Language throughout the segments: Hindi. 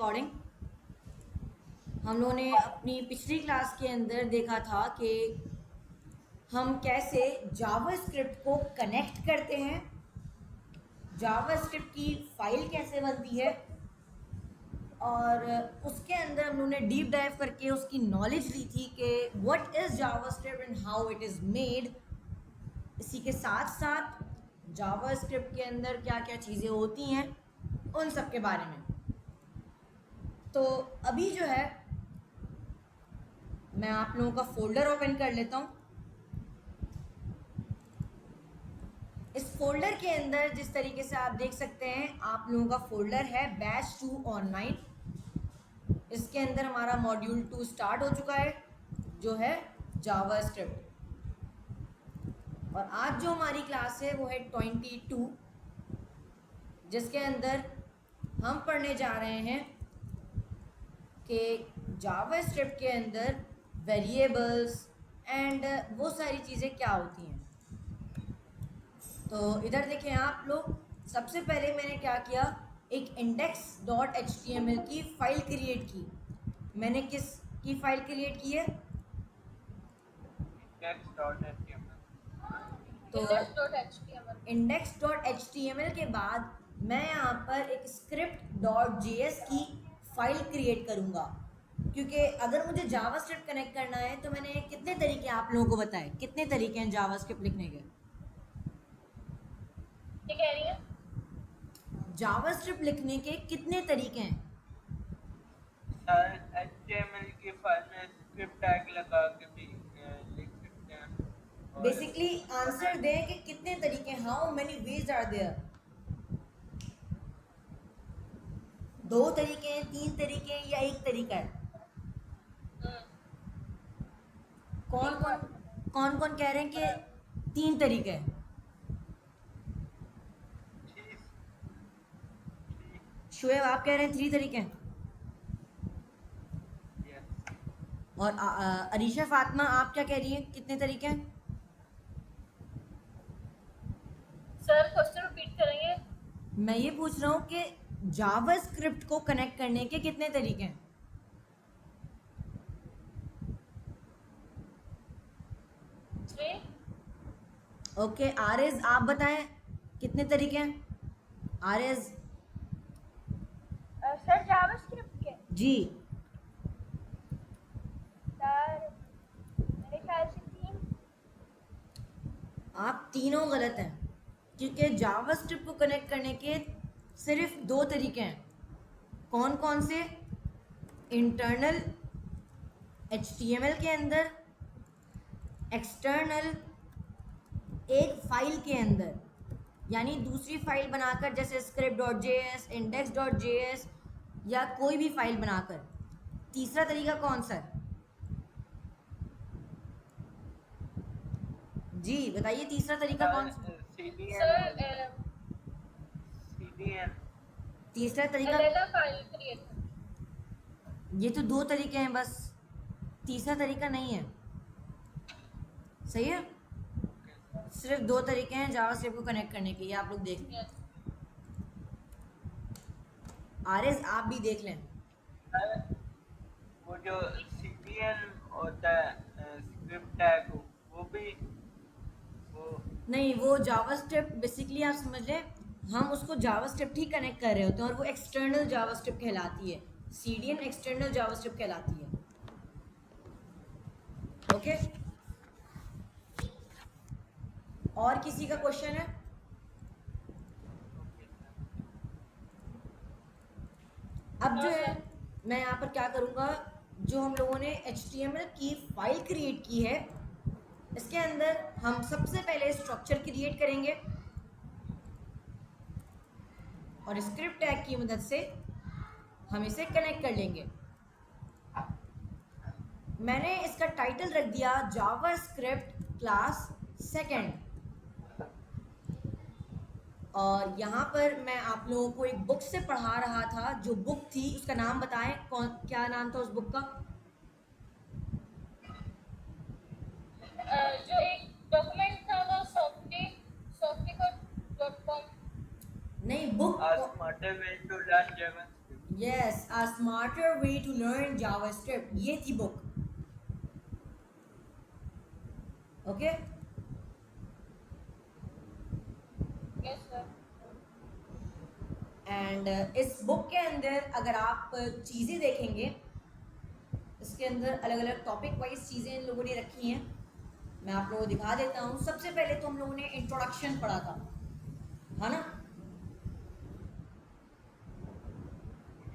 रिकॉर्डिंग। हम लोगों ने अपनी पिछली क्लास के अंदर देखा था कि हम कैसे जावास्क्रिप्ट को कनेक्ट करते हैं, जावास्क्रिप्ट की फाइल कैसे बनती है, और उसके अंदर हम लोगों ने डीप डाइव करके उसकी नॉलेज ली थी कि what is JavaScript and how it is made. इसी के साथ साथ जावास्क्रिप्ट के अंदर क्या क्या चीज़ें होती हैं उन सब के बारे में। तो अभी जो है मैं आप लोगों का फोल्डर ओपन कर लेता हूँ। इस फोल्डर के अंदर जिस तरीके से आप देख सकते हैं, आप लोगों का फोल्डर है बैच 2 ऑनलाइन। इसके अंदर हमारा मॉड्यूल 2 स्टार्ट हो चुका है जो है जावास्क्रिप्ट, और आज जो हमारी क्लास है वो है 22, जिसके अंदर हम पढ़ने जा रहे हैं कि जावास्क्रिप्ट के अंदर वेरिएबल्स एंड वो सारी चीज़ें क्या होती हैं। तो इधर देखें आप लोग, सबसे पहले मैंने क्या किया, एक index.html की फाइल क्रिएट की। मैंने किस की फाइल क्रिएट की है? तो index.html के बाद मैं यहाँ पर एक script.js की फाइल क्रिएट करूँगा, क्योंकि अगर मुझे जावास्क्रिप्ट कनेक्ट करना है तो मैंने कितने तरीके आप लोगों को बताए, कितने तरीके हैं जावास्क्रिप्ट लिखने के। क्या कह रही है? जावास्क्रिप्ट लिखने के कितने तरीके हैं? HTML की फाइल में स्क्रिप्ट टैग लगा के भी लिख सकते हैं। बेसिकली आंसर दें कि कितने तरीके, how many ways are there. 2 तरीके हैं, 3 तरीके हैं या 1 तरीका है? कौन कौन कौन कह रहे हैं कि 3 तरीके हैं? शुएब आप कह रहे हैं 3 तरीके हैं, और अरीशा फातिमा आप क्या कह रही हैं, कितने तरीके हैं? सर क्वेश्चन रिपीट करेंगे? मैं ये पूछ रहा हूँ कि जावास्क्रिप्ट को कनेक्ट करने के कितने तरीके हैं? 3। ओके, आरिज आप बताएं कितने तरीके हैं? आरिज सर जावास्क्रिप्ट के जी। सर मेरे ख्याल से 3। आप तीनों गलत हैं, क्योंकि जावास्क्रिप्ट को कनेक्ट करने के सिर्फ 2 तरीके हैं। कौन कौन से? इंटरनल HTML के अंदर, एक्सटर्नल एक फाइल के अंदर, यानी दूसरी फाइल बनाकर, जैसे script.js, index.js या कोई भी फाइल बनाकर। तीसरा तरीका कौन सा है? जी बताइए, तीसरा तरीका कौन सा? सर तीसरा तरीका, अलग फाइल क्रिएट। ये तो 2 तरीके हैं बस, तीसरा तरीका नहीं है। सही है, सिर्फ 2 तरीके हैं जावास्क्रिप्ट को कनेक्ट करने के, ये आप लोग देख लें। आरएस आप भी देख लें। वो जो CDN होता है स्क्रिप्ट टैग, वो भी नहीं, वो जावास्क्रिप्ट बेसिकली आप समझ लें, हम उसको जावास्क्रिप्ट ही कनेक्ट कर रहे होते हैं, और वो एक्सटर्नल जावास्क्रिप्ट कहलाती है। CDN एक्सटर्नल जावास्क्रिप्ट कहलाती है। ओके, और किसी का क्वेश्चन है? अब जो है मैं यहाँ पर क्या करूँगा, जो हम लोगों ने HTML की फाइल क्रिएट की है, इसके अंदर हम सबसे पहले स्ट्रक्चर क्रिएट करेंगे और स्क्रिप्ट टैग की मदद से हम इसे कनेक्ट कर लेंगे। मैंने इसका टाइटल रख दिया जावास्क्रिप्ट क्लास सेकंड, और यहाँ पर मैं आप लोगों को एक बुक से पढ़ा रहा था। जो बुक थी उसका नाम बताएं, कौन, क्या नाम था उस बुक का? जो एक डॉक्यूमेंट था वो softico.com। नहीं, book smarter way to learn JavaScript। Yes, a smarter way to learn JavaScript, ये थी book. Okay, yes sir. And इस बुक के अंदर अगर आप चीज़ें देखेंगे, इसके अंदर अलग अलग टॉपिक वाइज चीज़ें इन लोगों ने रखी हैं। मैं आप लोगों को दिखा देता हूँ। सबसे पहले तो हम लोगों ने इंट्रोडक्शन पढ़ा था, है ना।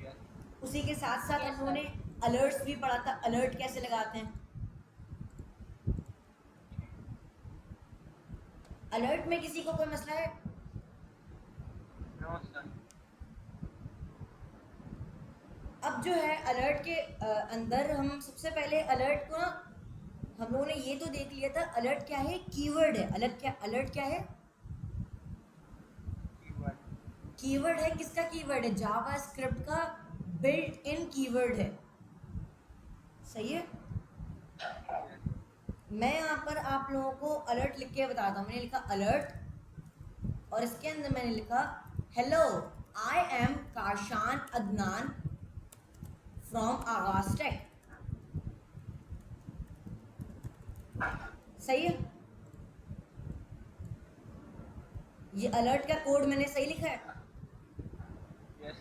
Yes. उसी के साथ साथ Yes, हम लोगों sir. ने अलर्ट्स भी पढ़ा था, अलर्ट कैसे लगाते हैं। अलर्ट में किसी को कोई मसला है? No, sir. अब जो है अलर्ट के अंदर हम सबसे पहले अलर्ट को ना, हम लोगों ने ये तो देख लिया था अलर्ट क्या है, कीवर्ड है। अलर्ट क्या है? Keyword. कीवर्ड है। किसका कीवर्ड है? जावास्क्रिप्ट का बिल्ट इन कीवर्ड है। सही है। Yes. मैं यहाँ पर आप लोगों को अलर्ट लिख के बताता हूँ। मैंने लिखा अलर्ट और इसके अंदर मैंने लिखा hello, I am Kashan Adnan from आगाज टेक। सही है। ये अलर्ट का कोड मैंने सही लिखा है। Yes.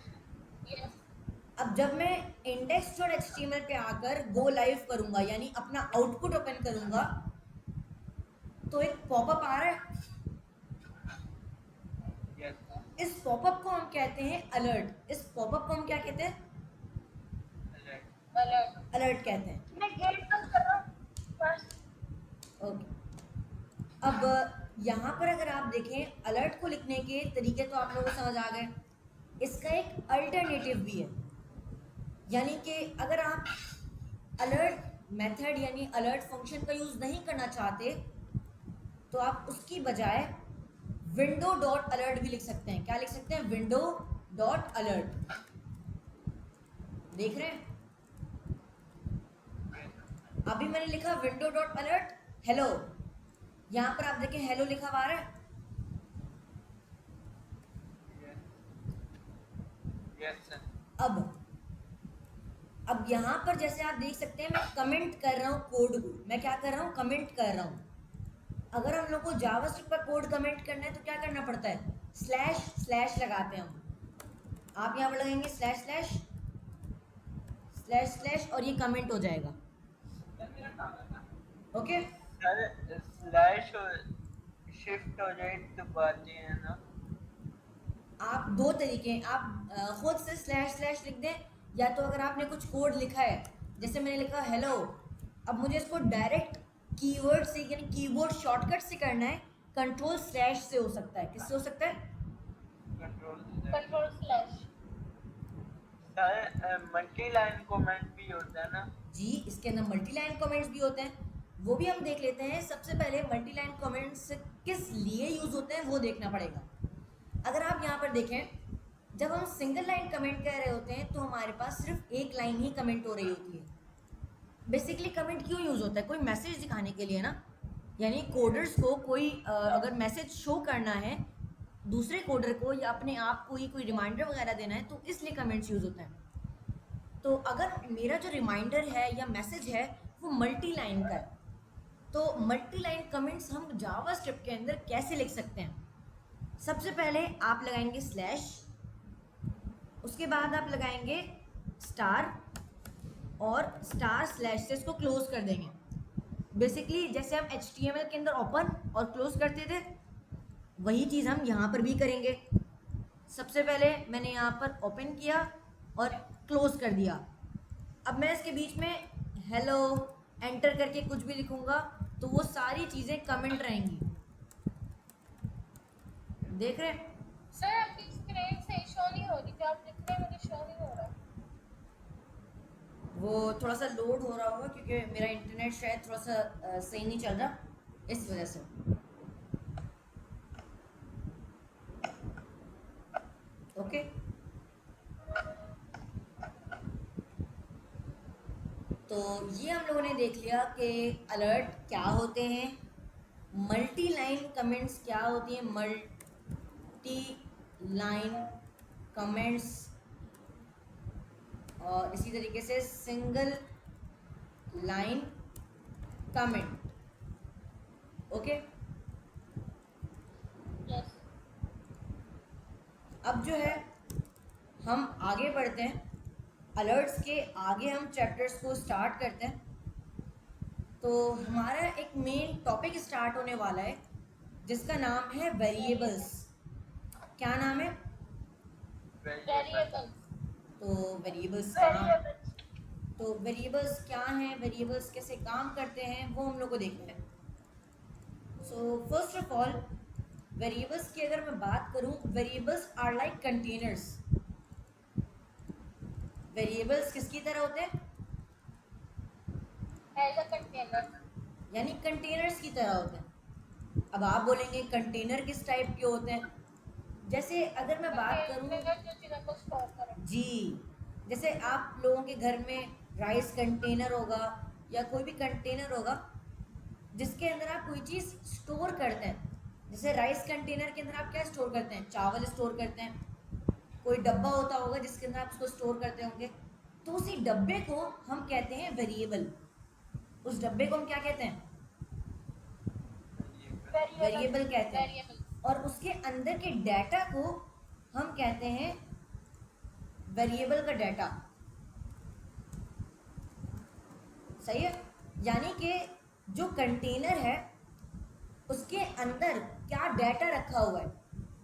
Yes. अब जब मैं index.html पे आकर गो लाइव करूंगा, यानी अपना आउटपुट ओपन करूंगा, तो एक पॉपअप आ रहा है। Yes. इस पॉपअप को हम कहते हैं अलर्ट। इस पॉपअप को हम क्या कहते हैं? Alright. Alert. अलर्ट कहते हैं। मैं गेट बंद कर रहा हूँ बस। ओके, अब यहाँ पर अगर आप देखें अलर्ट को लिखने के तरीके तो आप लोगों को समझ आ गए। इसका एक अल्टरनेटिव भी है, यानी कि अगर आप अलर्ट मेथड यानी अलर्ट फंक्शन का यूज़ नहीं करना चाहते तो आप उसकी बजाय विंडो डॉट अलर्ट भी लिख सकते हैं। क्या लिख सकते हैं? Window dot alert. देख रहे हैं? अभी मैंने लिखा विंडो डॉट अलर्ट हेलो। यहाँ पर आप देखें हेलो लिखा हुआ आ रहा है। Yes. Yes, sir. अब यहाँ पर जैसे आप देख सकते हैं मैं कमेंट कर रहा हूँ कोड को। मैं क्या कर रहा हूँ? कमेंट कर रहा हूँ। अगर हम लोग को जावास्क्रिप्ट पर कोड कमेंट करना है तो क्या करना पड़ता है? स्लैश स्लैश लगाते हैं हम। आप यहाँ पर लगाएंगे स्लैश स्लैश स्लैश स्लैश और ये कमेंट हो जाएगा। ओके, सर स्लैश और शिफ्ट हो जाए तो बातें हैं ना। आप दो तरीके हैं, आप खुद से स्लैश स्लैश लिख दें, या तो अगर आपने कुछ कोड लिखा है, जैसे मैंने लिखा हेलो, अब मुझे इसको डायरेक्ट कीवर्ड से यानी कीबोर्ड शॉर्टकट से करना है, कंट्रोल स्लैश से हो सकता है। किससे हो सकता है? Control slash. Sir multi line comment भी होता है ना। जी, इसके अंदर मल्टी लाइन कमेंट्स भी होते हैं, वो भी हम देख लेते हैं। सबसे पहले मल्टी लाइन कमेंट्स किस लिए यूज़ होते हैं वो देखना पड़ेगा। अगर आप यहाँ पर देखें, जब हम सिंगल लाइन कमेंट कर रहे होते हैं तो हमारे पास सिर्फ एक लाइन ही कमेंट हो रही होती है। बेसिकली कमेंट क्यों यूज़ होता है? कोई मैसेज दिखाने के लिए ना, यानी कोडर्स को कोई अगर मैसेज शो करना है दूसरे कोडर को या अपने आप को ही कोई रिमाइंडर वगैरह देना है तो इसलिए कमेंट्स यूज़ होते हैं। तो अगर मेरा जो रिमाइंडर है या मैसेज है वो मल्टी लाइन का है, तो मल्टी लाइन कमेंट्स हम जावास्क्रिप्ट के अंदर कैसे लिख सकते हैं? सबसे पहले आप लगाएंगे स्लैश, उसके बाद आप लगाएंगे स्टार और स्टार स्लैश से इसको क्लोज कर देंगे। बेसिकली जैसे हम HTML के अंदर ओपन और क्लोज करते थे वही चीज़ हम यहाँ पर भी करेंगे। सबसे पहले मैंने यहाँ पर ओपन किया और क्लोज कर दिया। अब मैं इसके बीच में हेलो एंटर करके कुछ भी लिखूंगा तो वो सारी चीज़ें कमेंट रहेंगी। देख रहे हैं? सर आपकी स्क्रीन से शो नहीं हो रही, जो आप लिख रहे हैं मुझे शो नहीं हो रहा। वो थोड़ा सा लोड हो रहा होगा क्योंकि मेरा इंटरनेट शायद थोड़ा सा सही नहीं चल रहा, इस वजह से। ओके, तो ये हम लोगों ने देख लिया कि अलर्ट क्या होते हैं, मल्टी लाइन कमेंट्स क्या होती हैं, मल्टी लाइन कमेंट्स और इसी तरीके से single line comment. Okay, yes. अब जो है हम आगे बढ़ते हैं, अलर्ट्स के आगे हम चैप्टर्स को स्टार्ट करते हैं। तो हमारा एक मेन टॉपिक स्टार्ट होने वाला है जिसका नाम है वेरिएबल्स। क्या नाम है? वेरिएबल्स। तो वेरिएबल्स तो वेरिएबल्स क्या हैं, वेरिएबल्स कैसे काम करते हैं, वो हम लोग को देखना है। So first of all variables की अगर मैं बात करूं, variables are like containers. Variables किसकी तरह होते हैं? As a container. यानी कंटेनर्स की तरह होते हैं। अब आप बोलेंगे कंटेनर किस टाइप के होते हैं? जैसे अगर मैं बात करूं, कंटेनर जो चीज़ों को स्टोर करें। जी, जैसे आप लोगों के घर में राइस कंटेनर होगा या कोई भी कंटेनर होगा जिसके अंदर आप कोई चीज़ स्टोर करते हैं। जैसे राइस कंटेनर के अंदर आप क्या स्टोर करते हैं? चावल स्टोर करते हैं। कोई डब्बा होता होगा जिसके अंदर आप उसको स्टोर करते होंगे। तो उसी डब्बे को हम कहते हैं वेरिएबल। उस डब्बे को हम क्या कहते हैं? वेरिएबल कहते हैं। वेरिएबल। और उसके अंदर के डाटा को हम कहते हैं वेरिएबल का डाटा। सही है? यानी कि जो कंटेनर है उसके अंदर क्या डाटा रखा हुआ है।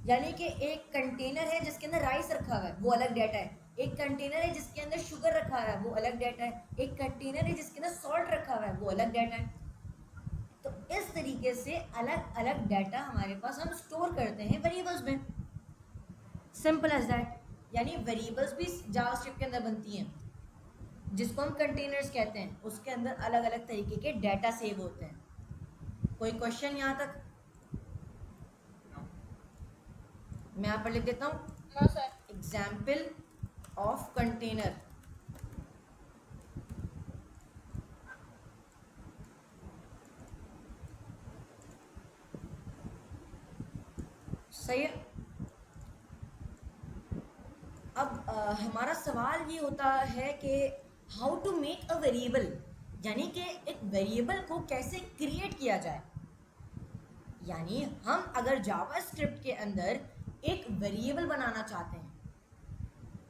यानी कि एक कंटेनर है जिसके अंदर राइस रखा हुआ है, वो अलग डाटा है। एक कंटेनर है जिसके अंदर शुगर रखा हुआ है, वो अलग डाटा है। एक कंटेनर है जिसके अंदर सॉल्ट रखा हुआ है, वो अलग डाटा है। तो इस तरीके से अलग अलग डाटा हमारे पास हम स्टोर करते हैं वेरिएबल्स में। Simple as that. यानी वेरिएबल्स भी जावास्क्रिप्ट के अंदर बनती हैं जिसको हम कंटेनर्स कहते हैं। उसके अंदर अलग अलग तरीके के डाटा सेव होते हैं। कोई क्वेश्चन यहाँ तक? मैं यहाँ पर लिख देता हूँ no sir. Example of container. सही है। अब हमारा सवाल ये होता है कि how to make a variable, यानी कि एक वेरिएबल को कैसे क्रिएट किया जाए। यानी हम अगर जावास्क्रिप्ट के अंदर एक वेरिएबल बनाना चाहते हैं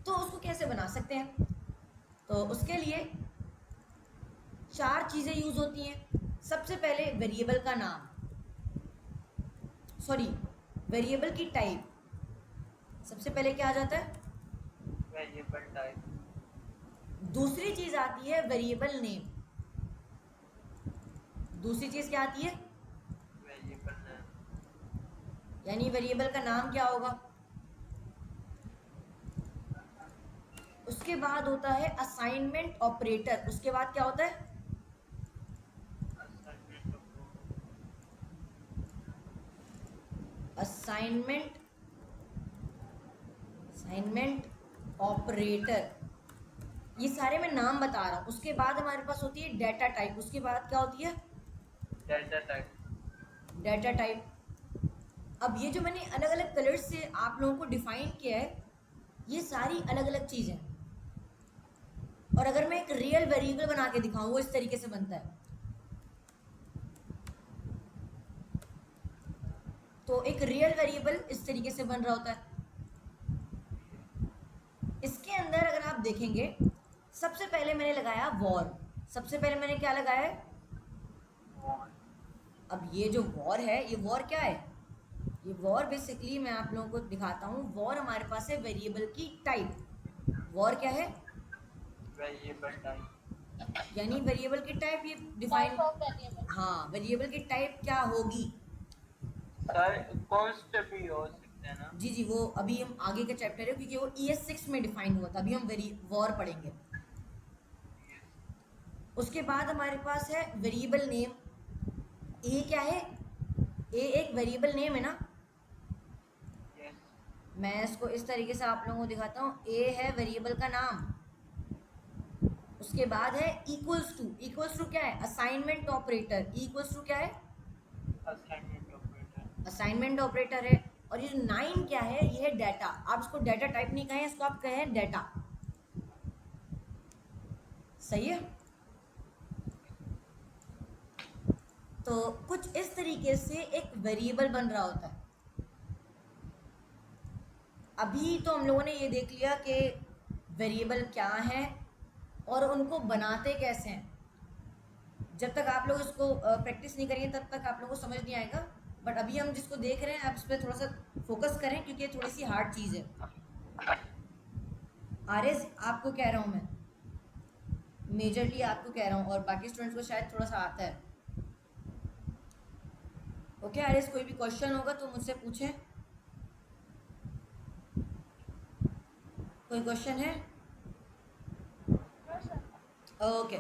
तो उसको कैसे बना सकते हैं? तो उसके लिए 4 चीज़ें यूज़ होती हैं। सबसे पहले वेरिएबल का नाम, सॉरी वेरिएबल की टाइप। सबसे पहले क्या आ जाता है? Variable type. दूसरी चीज़ आती है वेरिएबल नेम। दूसरी चीज़ क्या आती है? Variable name. यानी वेरिएबल का नाम क्या होगा। उसके बाद होता है असाइनमेंट ऑपरेटर। उसके बाद क्या होता है? Assignment operator. ये सारे मैं नाम बता रहा हूँ। उसके बाद हमारे पास होती है डाटा टाइप। उसके बाद क्या होती है? Data type. Data type. अब ये जो मैंने अलग अलग कलर्स से आप लोगों को डिफाइन किया है, ये सारी अलग अलग चीज़ें। और अगर मैं एक रियल वेरिएबल बना के दिखाऊँ, वो इस तरीके से बनता है। तो एक रियल वेरिएबल इस तरीके से बन रहा होता है। इसके अंदर अगर आप देखेंगे, सबसे पहले मैंने लगाया वॉर। सबसे पहले मैंने क्या लगाया है? अब ये जो वॉर है, ये वॉर क्या है? ये वॉर बेसिकली मैं आप लोगों को दिखाता हूँ। वॉर हमारे पास है वेरिएबल की टाइप। वॉर क्या है? Variable type. यानी वेरिएबल की टाइप ये डिफाइन। हाँ, वेरिएबल की टाइप क्या होगी? सर कॉन्स्ट भी हो सकते हैं ना? जी जी, वो अभी हम आगे का चैप्टर है क्योंकि वो ES6 में डिफाइन हुआ था। अभी हम वॉर पढ़ेंगे। उसके बाद हमारे पास है वेरिएबल नेम। ए क्या है? ए एक वेरिएबल नेम है ना। यस। मैं इसको इस तरीके से आप लोगों को दिखाता हूँ। ए है वेरिएबल का नाम। उसके बाद है इक्वल्स टू। इक्वल्स टू क्या है? Assignment operator. इक्वल्स टू क्या है? Assignment operator. असाइनमेंट ऑपरेटर है। और ये 9 क्या है? ये है डाटा। आप इसको डाटा टाइप नहीं कहें, इसको आप कहें डाटा। सही है। तो कुछ इस तरीके से एक वेरिएबल बन रहा होता है। अभी तो हम लोगों ने ये देख लिया कि वेरिएबल क्या है और उनको बनाते कैसे हैं। जब तक आप लोग इसको प्रैक्टिस नहीं करेंगे तब तक आप लोगों को समझ नहीं आएगा। बट अभी हम जिसको देख रहे हैं आप इस पर थोड़ा सा फोकस करें क्योंकि ये थोड़ी सी हार्ड चीज़ है। आरएस आपको कह रहा हूँ मैं, मेजरली आपको कह रहा हूँ, और बाकी स्टूडेंट्स को शायद थोड़ा सा आता है। ओके आरएस, कोई भी क्वेश्चन होगा तो मुझसे पूछें। कोई क्वेश्चन है? ओके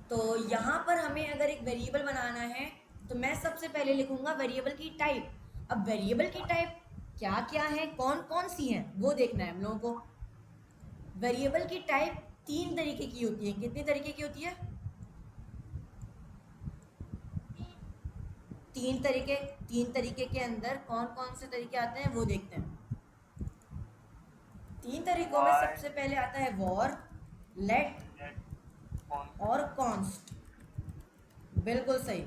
तो यहाँ पर हमें अगर एक वेरिएबल बनाना है तो मैं सबसे पहले लिखूंगा वेरिएबल की टाइप। अब वेरिएबल की टाइप क्या क्या है, कौन कौन सी हैं, वो देखना है हम लोगों को। वेरिएबल की टाइप 3 तरीके की होती है। कितनी तरीके की होती है? 3 तरीके के अंदर कौन कौन से तरीके आते हैं वो देखते हैं। 3 तरीकों में सबसे पहले आता है वॉर, लेट और कॉन्स्ट। बिल्कुल सही।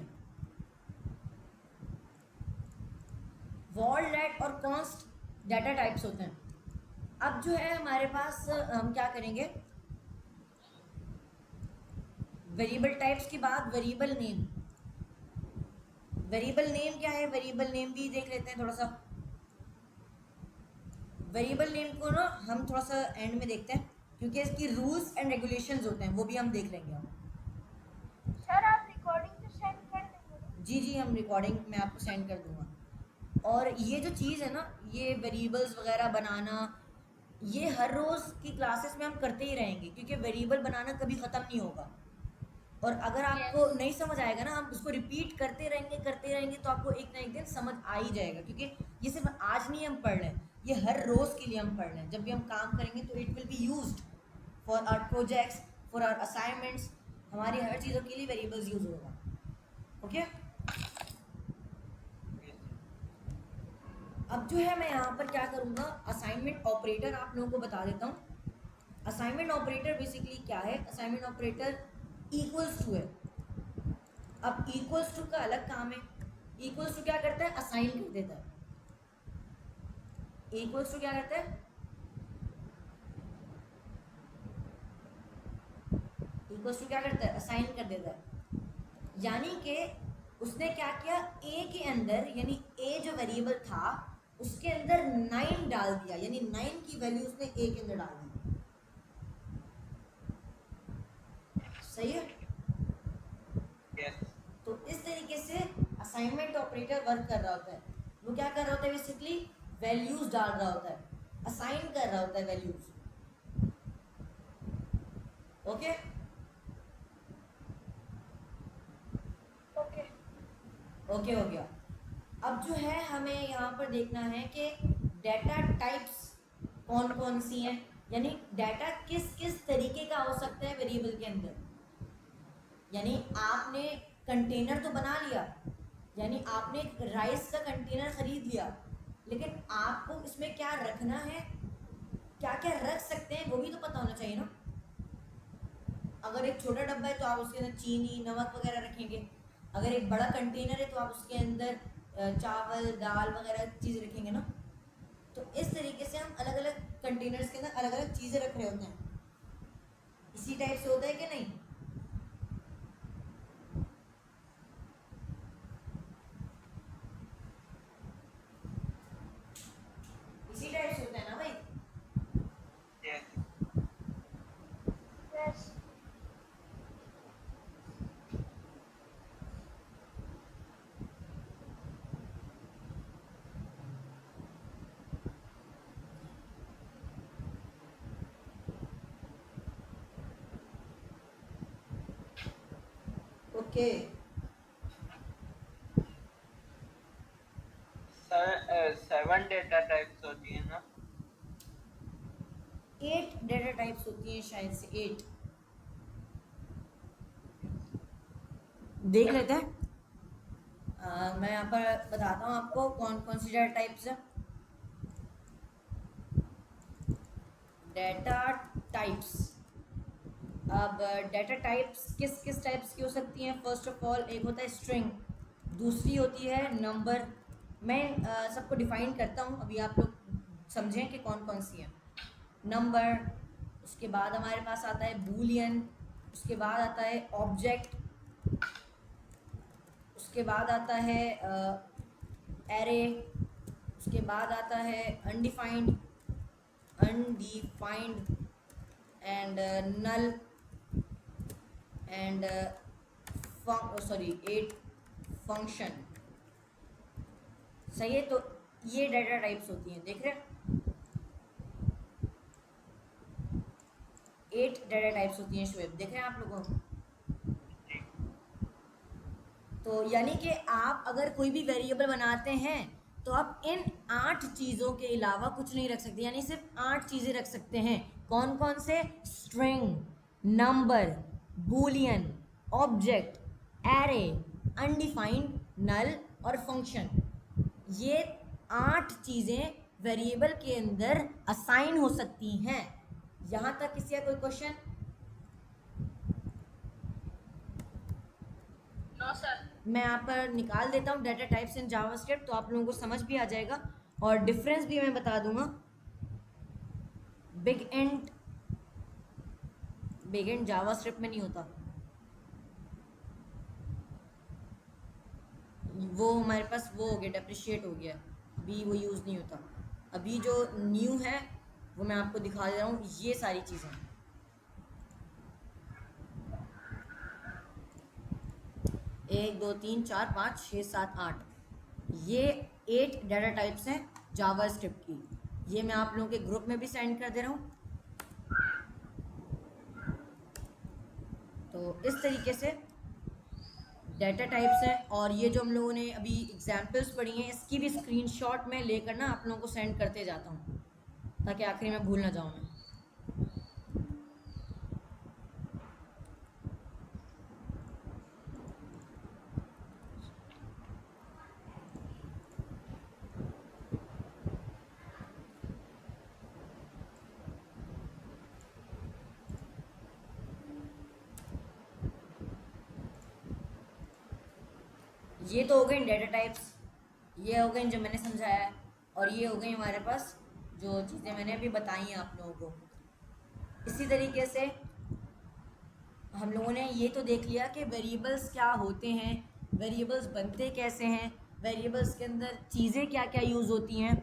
वॉर, लेट और कॉन्स्ट डाटा टाइप्स होते हैं। अब जो है हमारे पास हम क्या करेंगे, वेरिएबल टाइप्स के बाद वेरिएबल नेम। वेरिएबल नेम क्या है, वेरिएबल नेम भी देख लेते हैं थोड़ा सा। वेरिएबल नेम को ना हम थोड़ा सा एंड में देखते हैं क्योंकि इसकी रूल्स एंड रेगुलेशंस होते हैं, वो भी हम देख लेंगे हम। सर आप रिकॉर्डिंग तो सेंड कर देंगे? जी जी, हम रिकॉर्डिंग मैं आपको सेंड कर दूंगा। और ये जो चीज़ है ना, ये वेरिएबल्स वगैरह बनाना, ये हर रोज़ की क्लासेस में हम करते ही रहेंगे क्योंकि वेरिएबल बनाना कभी ख़त्म नहीं होगा। और अगर आपको Yes. नहीं समझ आएगा ना, हम उसको रिपीट करते रहेंगे तो आपको एक ना एक दिन समझ आ ही जाएगा। क्योंकि ये सिर्फ आज नहीं हम पढ़ रहे हैं, ये हर रोज़ के लिए हम पढ़ रहे हैं। जब भी हम काम करेंगे तो it will be used for our projects, for our assignments, हमारी हर चीज़ों के लिए वेरिएबल्स यूज होगा। ओके अब जो है मैं यहाँ पर क्या करूँगा, असाइनमेंट ऑपरेटर आप लोगों को बता देता हूँ। असाइनमेंट ऑपरेटर बेसिकली क्या है, असाइनमेंट ऑपरेटर इक्वल्स टू है। अब इक्वल्स टू का अलग काम है। इक्वल्स टू क्या करता है, असाइन कर देता है। इक्वल्स टू क्या करता है, इक्वल्स टू क्या करता है, असाइन कर देता है। यानी कि उसने क्या किया, ए के अंदर, यानी ए जो वेरिएबल था उसके अंदर 9 डाल दिया, यानी 9 की वैल्यू उसने ए के अंदर डाल दी। सही है? Yes. तो इस तरीके से असाइनमेंट ऑपरेटर वर्क कर रहा होता है। वो क्या कर रहा होता है, बेसिकली वैल्यूज डाल रहा होता है, असाइन कर रहा होता है वैल्यूज। ओके ओके ओके हो गया। अब जो है हमें यहाँ पर देखना है कि डाटा टाइप्स कौन कौन सी हैं, यानी डाटा किस किस तरीके का हो सकता है वेरिएबल के अंदर। यानी आपने कंटेनर तो बना लिया, यानी आपने एक राइस का कंटेनर खरीद लिया, लेकिन आपको इसमें क्या रखना है, क्या क्या रख सकते हैं वो भी तो पता होना चाहिए ना। अगर एक छोटा डब्बा है तो आप उसके अंदर चीनी, नमक वगैरह रखेंगे। अगर एक बड़ा कंटेनर है तो आप उसके अंदर चावल, दाल वगैरह चीज़ रखेंगे ना। तो इस तरीके से हम अलग अलग कंटेनर्स के अंदर अलग अलग चीज़ें रख रहे होते हैं। इसी टाइप से होता है कि नहीं? इसी टाइप से होता है ना भाई? Yes. Yes okay sir 7 data types होती है ना? 8 डेटा टाइप्स होती हैं शायद से, 8 देख लेते हैं। मैं यहाँ पर बताता हूँ आपको कौन कौन सी डेटा टाइप्स है। डेटा टाइप्स अब डाटा टाइप्स किस किस टाइप्स की हो सकती हैं? फर्स्ट ऑफ ऑल एक होता है स्ट्रिंग, दूसरी होती है नंबर। मैं सबको डिफाइन करता हूँ, अभी आप लोग समझें कि कौन कौन सी हैं। नंबर, उसके बाद हमारे पास आता है बूलियन, उसके बाद आता है ऑब्जेक्ट, उसके बाद आता है एरे, उसके बाद आता है undefined and null and at function. सही है, तो ये डाटा टाइप्स होती हैं, देख रहे हैं? 8 डाटा टाइप्स होती हैं शुएब, देख रहे हैं आप लोगों को? तो यानी कि आप अगर कोई भी वेरिएबल बनाते हैं तो आप इन 8 चीज़ों के अलावा कुछ नहीं रख सकते, यानी सिर्फ 8 चीज़ें रख सकते हैं। कौन कौन से? String, number, boolean, object, array, undefined, null और फंक्शन। ये 8 चीज़ें वेरिएबल के अंदर असाइन हो सकती हैं। यहाँ तक किसी का कोई क्वेश्चन? No sir. मैं यहाँ पर निकाल देता हूँ डाटा टाइप्स इन जावास्क्रिप्ट, तो आप लोगों को समझ भी आ जाएगा और डिफरेंस भी मैं बता दूंगा। बिग एंड जावास्क्रिप्ट में नहीं होता, वो हमारे पास वो हो गया, डेप्रिशिएट हो गया, अभी वो यूज़ नहीं होता। अभी जो न्यू है वो मैं आपको दिखा दे रहा हूँ, ये सारी चीज़ें। 1 2 3 4 5 6 7 8, ये 8 डाटा टाइप्स हैं जावास्क्रिप्ट की। ये मैं आप लोगों के ग्रुप में भी सेंड कर दे रहा हूँ। तो इस तरीके से डाटा टाइप्स हैं, और ये जो हम लोगों ने अभी एग्जाम्पल्स पढ़ी हैं इसकी भी स्क्रीनशॉट में लेकर ना आप लोगों को सेंड करते जाता हूँ, ताकि आखिरी में भूल ना जाऊँ मैं। ये तो हो गई डाटा टाइप्स, ये हो गई जो मैंने समझाया है, और ये हो गई हमारे पास जो चीज़ें मैंने अभी बताई हैं आप लोगों को। इसी तरीके से हम लोगों ने ये तो देख लिया कि वेरिएबल्स क्या होते हैं, वेरिएबल्स बनते कैसे हैं, वेरिएबल्स के अंदर चीज़ें क्या क्या यूज़ होती हैं।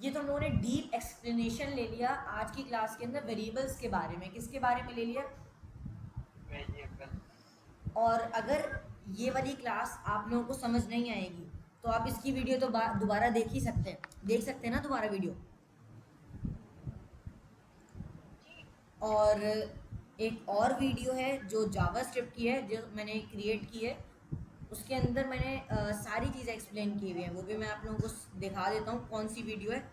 ये तो हम लोगों ने डीप एक्सप्लेनेशन ले लिया आज की क्लास के अंदर वेरिएबल्स के बारे में। किसके बारे में ले लिया? वेरिएबल। और अगर ये वाली क्लास आप लोगों को समझ नहीं आएगी तो आप इसकी वीडियो तो दोबारा देख ही सकते हैं, देख सकते हैं ना दोबारा वीडियो। और एक और वीडियो है जो जावास्क्रिप्ट की है, जो मैंने क्रिएट की है, उसके अंदर मैंने सारी चीज़ें एक्सप्लेन की हुई हैं, वो भी मैं आप लोगों को दिखा देता हूँ कौन सी वीडियो है।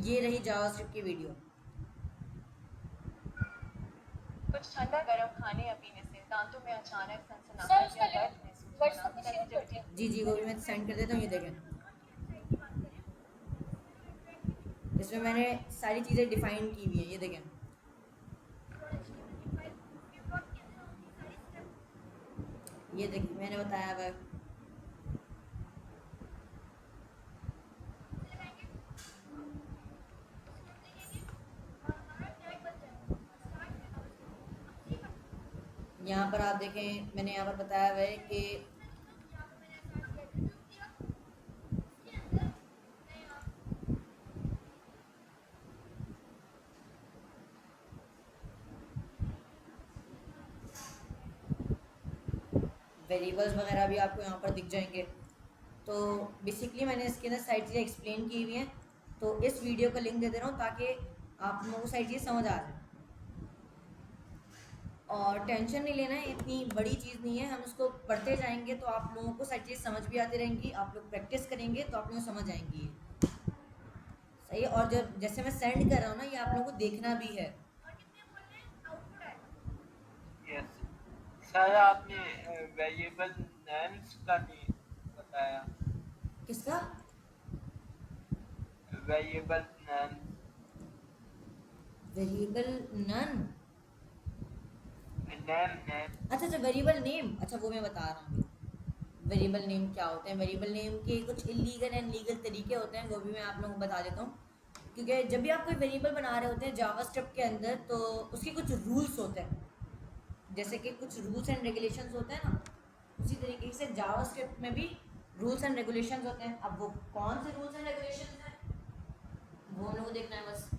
ये रही जावास्क्रिप्ट की वीडियो। कुछ ठंडा गरम खाने या पीने से दांतों में अचानक सर सनसनाहट उसका या लिंक दर्द महसूस व्हाट्सएप होना पे शेयर कर दिया। जी जी, वो भी मैं सेंड कर देता हूँ, ये देखें। इसमें मैंने सारी चीज़ें डिफाइन की हुई हैं, ये देखें। ये देखिए मैंने बताया हुआ है। यहाँ पर आप देखें, मैंने यहाँ पर बताया हुआ है कि वेरिएबल्स वगैरह भी आपको यहाँ पर दिख जाएंगे। तो बेसिकली मैंने इसके अंदर सारी चीज़ें एक्सप्लेन की हुई हैं, तो इस वीडियो का लिंक दे दे रहा हूँ ताकि आप लोगों को सारी चीज़ें समझ आ जाए। और टेंशन नहीं लेना है, इतनी बड़ी चीज़ नहीं है, हम उसको पढ़ते जाएंगे तो आप लोगों को सारी चीज़ समझ भी आती रहेंगी, आप लोग प्रैक्टिस करेंगे तो आप लोग समझ आएंगी। सही है, और जब जैसे मैं सेंड कर रहा हूँ ना, ये आप लोगों को देखना भी है। यस सर, आपने वेरिएबल नेम्स का नहीं बताया। किसका? Variable names. Variable none, name अच्छा वेरिएबल नेम, अच्छा वो मैं बता रहा हूँ। वेरिएबल नेम क्या होते हैं? वेरिएबल नेम के कुछ इलीगल एंड लीगल तरीके होते हैं, वो भी मैं आप लोगों को बता देता हूँ। क्योंकि जब भी आप कोई वेरिएबल बना रहे होते हैं जावास्क्रिप्ट के अंदर, तो उसके कुछ रूल्स होते हैं, जैसे कि कुछ रूल्स एंड रेगुलेशंस होते हैं ना, उसी तरीके से जावास्क्रिप्ट में भी रूल्स एंड रेगुलेशंस होते हैं। अब वो कौन से रूल्स एंड रेगुलेशंस हैं वो हम लोग को देखना है। बस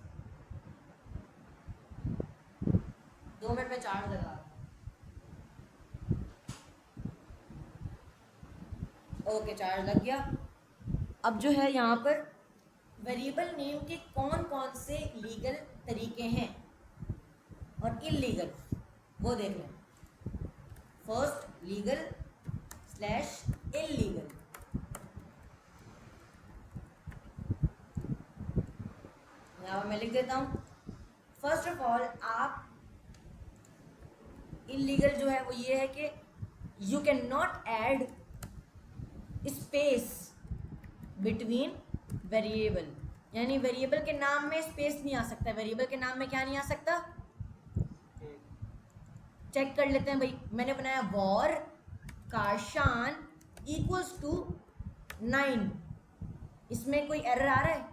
2 मिनट में चार्ज लगा। ओके, चार्ज लग गया। अब जो है यहाँ पर वेरिएबल नेम के कौन कौन से लीगल तरीके हैं और इलीगल, वो देख लें। First legal slash illegal. यहाँ मैं लिख देता हूँ। फर्स्ट ऑफ ऑल, आप इलीगल जो है वो ये है कि you can not add space between variable, यानी वेरिएबल के नाम में स्पेस नहीं आ सकता। वेरिएबल के नाम में क्या नहीं आ सकता? चेक कर लेते हैं भाई। मैंने बनाया वॉर कारशान इक्वल्स टू 9, इसमें कोई एरर आ रहा है?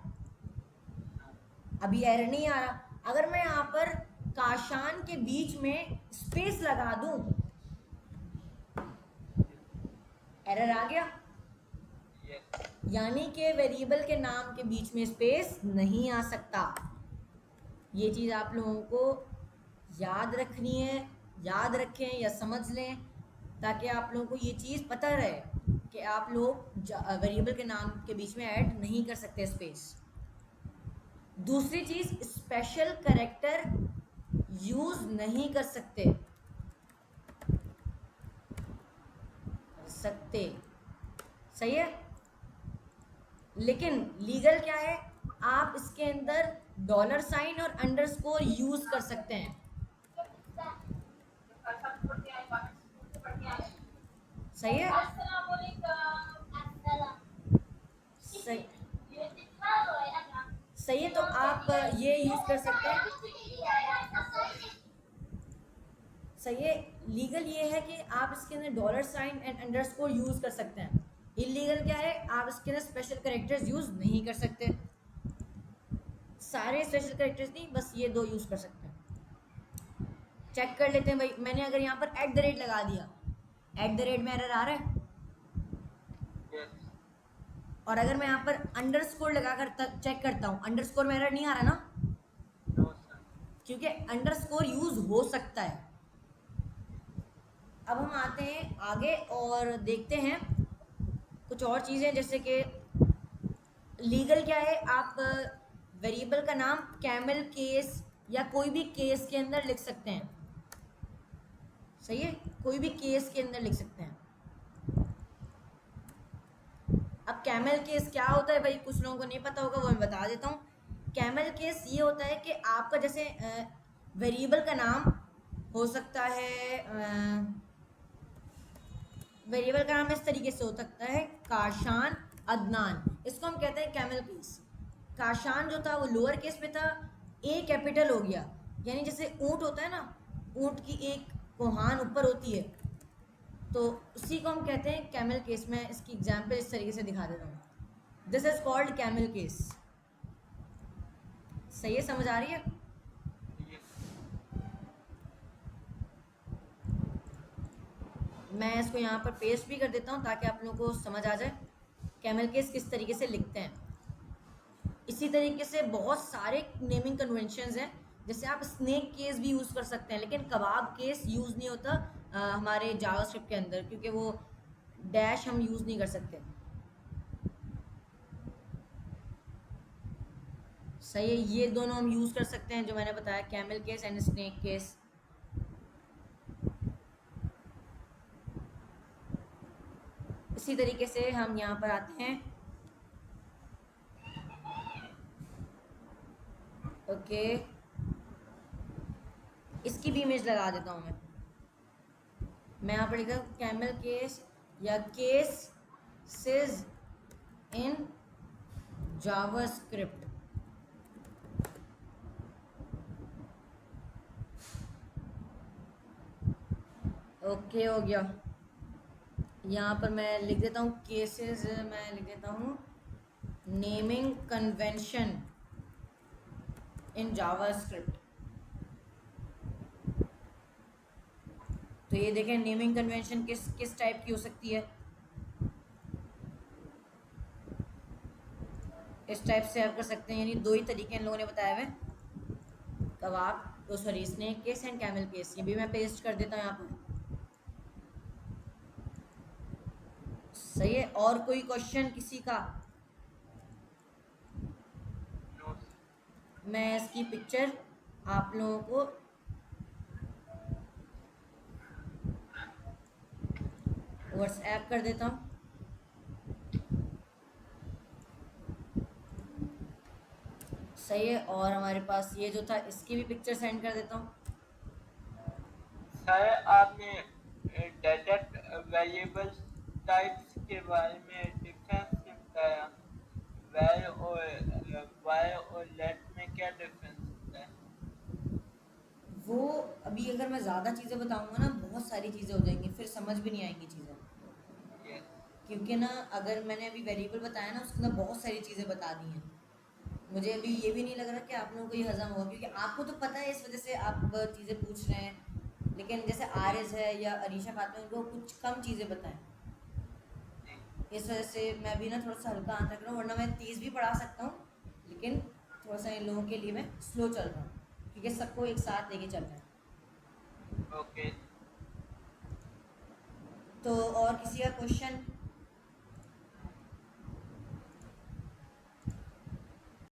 अभी एरर नहीं आ रहा। अगर मैं यहाँ पर काशान के बीच में स्पेस लगा दूं, एरर आ गया। यानी कि वेरिएबल के नाम के बीच में स्पेस नहीं आ सकता। ये चीज़ आप लोगों को याद रखनी है, याद रखें या समझ लें, ताकि आप लोगों को ये चीज़ पता रहे कि आप लोग वेरिएबल के नाम के बीच में ऐड नहीं कर सकते स्पेस। दूसरी चीज़, स्पेशल कैरेक्टर यूज़ नहीं कर सकते। सही है। लेकिन लीगल क्या है? आप इसके अंदर $साइन और अंडरस्कोर यूज़ कर सकते हैं। सही है। सही है, तो आप ये यूज़ कर सकते हैं। सही है। लीगल ये है कि आप इसके अंदर $साइन एंड अंडरस्कोर यूज़ कर सकते हैं। इलीगल क्या है? आप इसके अंदर स्पेशल कैरेक्टर्स यूज़ नहीं कर सकते। सारे स्पेशल कैरेक्टर्स नहीं, बस ये 2 यूज़ कर सकते हैं। चेक कर लेते हैं भाई। मैंने अगर यहाँ पर @ लगा दिया, @ में एरर आ रहा है? और अगर मैं यहाँ पर अंडरस्कोर लगा कर चेक करता हूँ, अंडरस्कोर में एरर नहीं आ रहा ना? क्योंकि अंडरस्कोर यूज़ हो सकता है। अब हम आते हैं आगे और देखते हैं कुछ और चीज़ें, जैसे कि लीगल क्या है? आप वेरिएबल का नाम कैमल केस या कोई भी केस के अंदर लिख सकते हैं। सही है, कोई भी केस के अंदर लिख सकते हैं। अब कैमल केस क्या होता है भाई? कुछ लोगों को नहीं पता होगा, वो मैं बता देता हूँ। कैमल केस ये होता है कि आपका जैसे वेरिएबल का नाम हो सकता है, वेरिएबल का नाम इस तरीके से हो सकता है काशान अदनान, इसको हम कहते हैं कैमल केस। काशान जो था वो लोअर केस में था, ए कैपिटल हो गया। यानी जैसे ऊंट होता है ना, ऊंट की एक कोहान ऊपर होती है, तो उसी को हम कहते हैं कैमल केस। में इसकी एग्जांपल इस तरीके से दिखा देता हूँ। This is called camel case. सही है, समझ आ रही है? मैं इसको यहाँ पर पेस्ट भी कर देता हूँ ताकि आप लोगों को समझ आ जाए कैमल केस किस तरीके से लिखते हैं। इसी तरीके से बहुत सारे नेमिंग कन्वेंशंस हैं, जैसे आप स्नेक केस भी यूज़ कर सकते हैं, लेकिन कबाब केस यूज़ नहीं होता हमारे जावास्क्रिप्ट के अंदर, क्योंकि वो डैश हम यूज़ नहीं कर सकते। सही है, ये दोनों हम यूज़ कर सकते हैं जो मैंने बताया, camel case and snake case. इसी तरीके से हम यहाँ पर आते हैं। ओके, इसकी भी इमेज लगा देता हूँ मैं यहाँ पर लिखा कैमल केस या केसेस इन जावास्क्रिप्ट। ओके हो गया। यहाँ पर मैं लिख देता हूँ केसेस, मैं लिख देता हूँ नेमिंग कन्वेंशन इन जावास्क्रिप्ट। तो ये देखें नेमिंग कन्वेंशन किस किस टाइप की हो सकती है। इस टाइप से आप कर सकते हैं, यानी दो ही तरीके इन लोगों ने बताए हुए, कबाब तो sorry snake case and camel case. ये भी मैं पेस्ट कर देता हूँ यहाँ पर। सही है। और कोई क्वेश्चन किसी का? नो मैं इसकी पिक्चर आप लोगों को व्हाट्सएप कर देता हूँ। सही है। और हमारे पास ये जो था इसकी भी पिक्चर सेंड कर देता हूँ। सर आपने डायरेक्ट वेरिएबल्स टाइप्स के बारे में डिफरेंस बताया, वेर और वाई और लेट में क्या डिफरेंस होता है? वो अभी अगर मैं ज़्यादा चीज़ें बताऊँगा ना, बहुत सारी चीज़ें हो जाएंगी, फिर समझ भी नहीं आएंगी चीज़ें। यस क्योंकि ना अगर मैंने अभी वेरिएबल बताया ना, उसके अंदर बहुत सारी चीज़ें बता दी हैं। मुझे अभी ये भी नहीं लग रहा कि आप लोगों को ये हजम होगा, क्योंकि आपको तो पता है, इस वजह से आप चीज़ें पूछ रहे हैं। लेकिन जैसे आरिज है या अरीशा खातून, उनको कुछ कम चीज़ें बताएं, इस वजह से मैं भी ना थोड़ा सा हल्का आंसर कर रहा हूँ, वरना मैं तेज़ भी पढ़ा सकता हूँ, लेकिन थोड़ा सा इन लोगों के लिए मैं स्लो चल रहा हूँ, क्योंकि सबको एक साथ लेके चल रहा है। ओके। तो और किसी का क्वेश्चन?